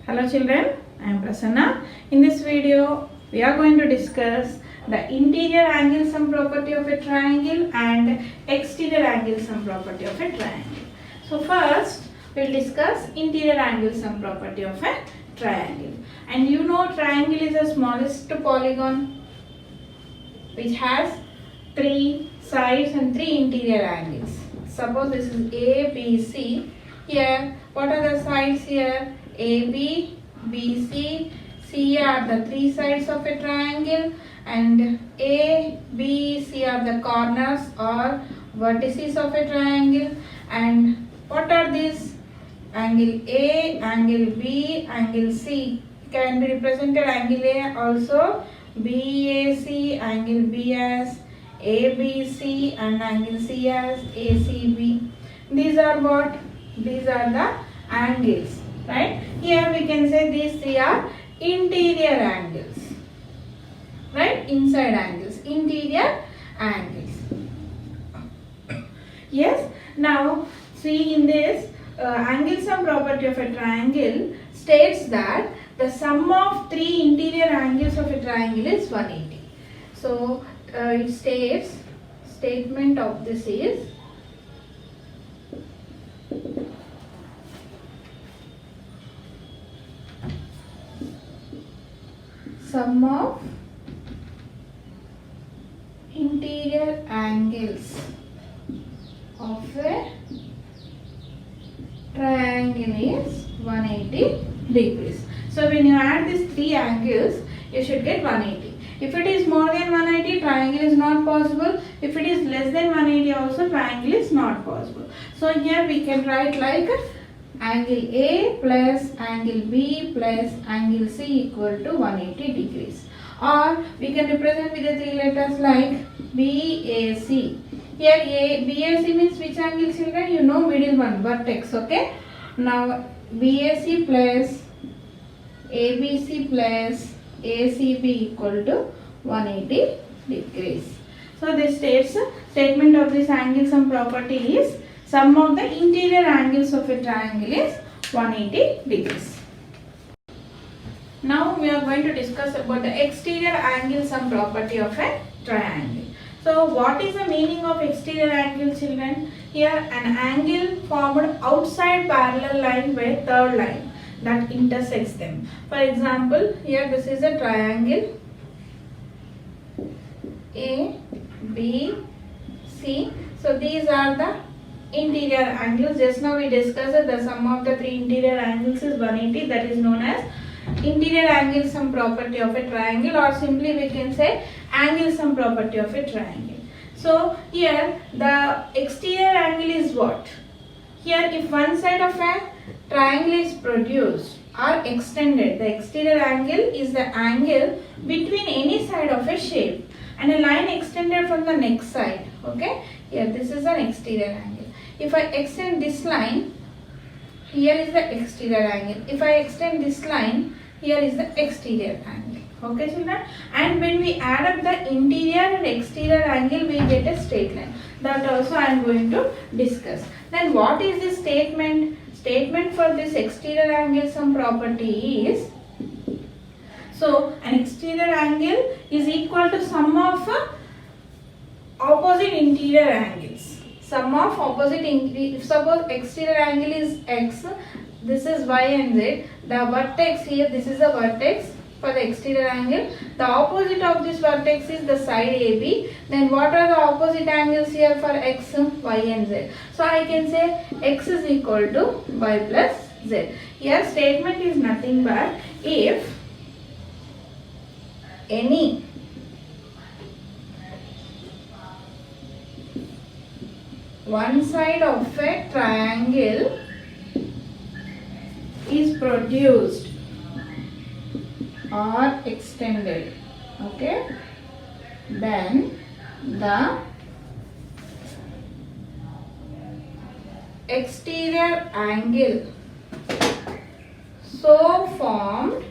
Hello children, I am Prasanna. In this video, we are going to discuss the interior angle sum property of a triangle and exterior angle sum property of a triangle. So first, we will discuss interior angle sum property of a triangle. And you know triangle is the smallest polygon which has 3 sides and 3 interior angles. Suppose this is A, B, C. Here, what are the sides here? A, B, B, C. C are the 3 sides of a triangle, and A, B, C are the corners or vertices of a triangle. And what are these? Angle A, angle B, angle C can be represented angle A also, BAC, angle B as ABC, and angle C as ACB. These are what? These are the angles, right? Here we can say these 3 are interior angles, right? Inside angles, interior angles. Yes, now see in this angle sum property of a triangle states that the sum of 3 interior angles of a triangle is 180. So it states, statement of this is sum of interior angles of a triangle is 180 degrees. So when you add these 3 angles, you should get 180. If it is more than 180, triangle is not possible. If it is less than 180 also, triangle is not possible. So here we can write like angle A plus angle B plus angle C equal to 180 degrees. Or we can represent with the 3 letters like BAC. Here BAC means which angle, children? You know, middle one, vertex, okay? Now BAC plus ABC plus ACB equal to 180 degrees. So this statement of this angle sum property is sum of the interior angles of a triangle is 180 degrees. Now we are going to discuss about the exterior angle sum property of a triangle. So what is the meaning of exterior angle, children? Here an angle formed outside parallel line by third line that intersects them. For example, here this is a triangle A, B, C. So these are the interior angles. Just now we discussed that the sum of the 3 interior angles is 180. That is known as interior angle sum property of a triangle, or simply we can say angle sum property of a triangle. So here the exterior angle is what? Here if one side of a triangle is produced or extended, the exterior angle is the angle between any side of a shape and a line extended from the next side. Okay, here this is an exterior angle. If I extend this line, here is the exterior angle. If I extend this line, here is the exterior angle. Okay, children? And when we add up the interior and exterior angle, we get a straight line. That also I am going to discuss. Then what is the statement? Statement for this exterior angle sum property is, so an exterior angle is equal to sum of opposite interior angles. Sum of opposite, if suppose exterior angle is x, this is y and z, the vertex here, this is the vertex for the exterior angle. The opposite of this vertex is the side AB. Then what are the opposite angles here for x, y and z? So I can say x is equal to y plus z. Here statement is nothing but if any one side of a triangle is produced or extended, okay, then the exterior angle so formed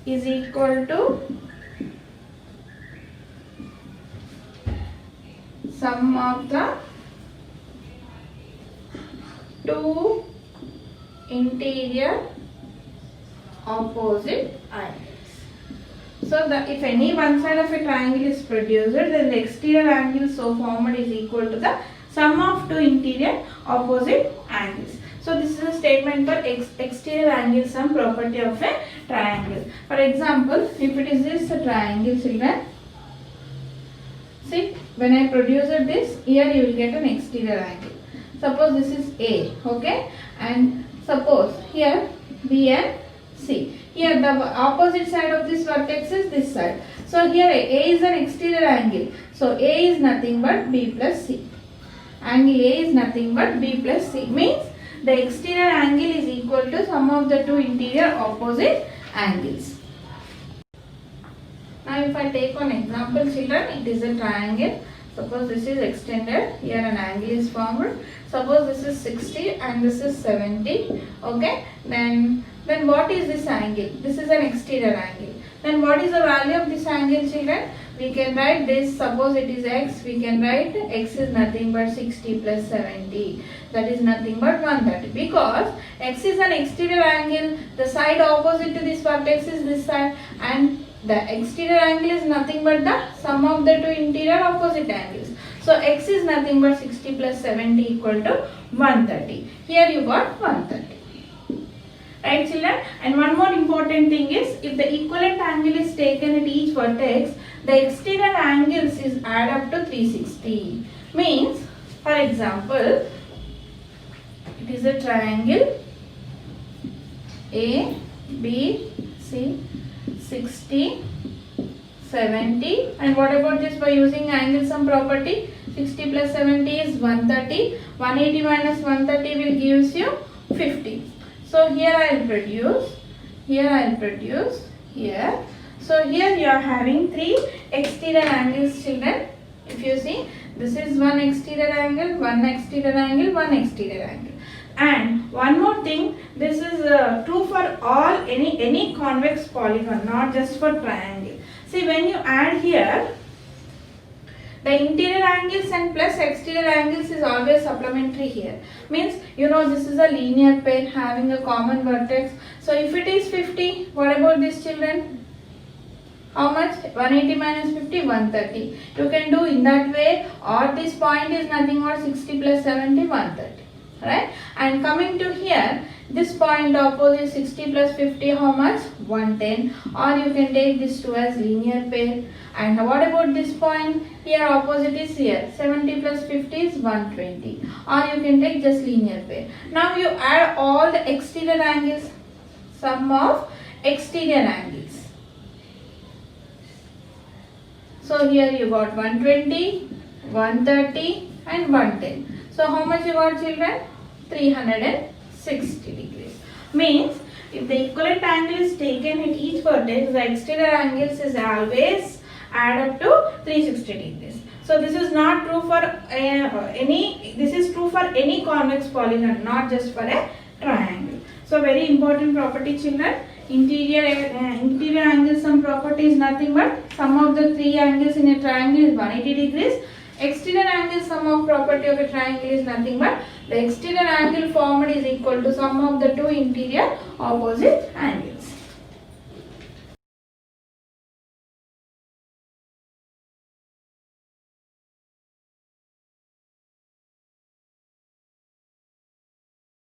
is equal to sum of the 2 interior opposite angles. So if any one side of a triangle is produced, then the exterior angle so formed is equal to the sum of two interior opposite angles. So this is a statement for exterior angle sum property of a triangle. For example, if it is this triangle, children, see, when I produce this, here you will get an exterior angle. Suppose this is A, okay, and suppose here B and C. Here the opposite side of this vertex is this side. So here A is an exterior angle. So A is nothing but B plus C. Angle A is nothing but B plus C. Means the exterior angle is equal to sum of the two interior opposite angles. Now if I take one example, children, it is a triangle. Suppose this is extended, here an angle is formed. Suppose this is 60 and this is 70. Okay, then what is this angle? This is an exterior angle. Then what is the value of this angle, children? We can write this, suppose it is x, we can write x is nothing but 60 plus 70. That is nothing but 130. Because x is an exterior angle, the side opposite to this vertex is this side, and the exterior angle is nothing but the sum of the two interior opposite angles. So x is nothing but 60 plus 70 equal to 130. Here you got 130. Right, children? And one more important thing is, if the equivalent angle is taken at each vertex, the exterior angles is add up to 360. Means, for example, it is a triangle A, B, C, 60, 70, and what about this by using angle sum property? 60 plus 70 is 130. 180 minus 130 will gives you 50. So here I will produce, here. So here you are having three exterior angles, children. If you see, this is one exterior angle, one exterior angle, one exterior angle. And one more thing, this is true for all any convex polygon, not just for triangle. See, when you add here, the interior angles and plus exterior angles is always supplementary here. Means, you know, this is a linear pair having a common vertex. So if it is 50, what about this, children? How much? 180 minus 50, 130. You can do in that way, or this point is nothing but 60 plus 70, 130. Right? And coming to here, this point opposite 60 plus 50, how much? 110. Or you can take this two as linear pair. And what about this point? Here opposite is here. 70 plus 50 is 120. Or you can take just linear pair. Now you add all the exterior angles. Sum of exterior angles. So here you got 120, 130 and 110. So how much you got, children? 360 degrees. Means if the equivalent angle is taken at each vertex, the exterior angles is always add up to 360 degrees. So this is not true for this is true for any convex polygon, not just for a triangle. So very important property, children. Interior angle sum property is nothing but sum of the three angles in a triangle is 180 degrees. Exterior angle sum of property of a triangle is nothing but the exterior angle formed is equal to sum of the two interior opposite angles.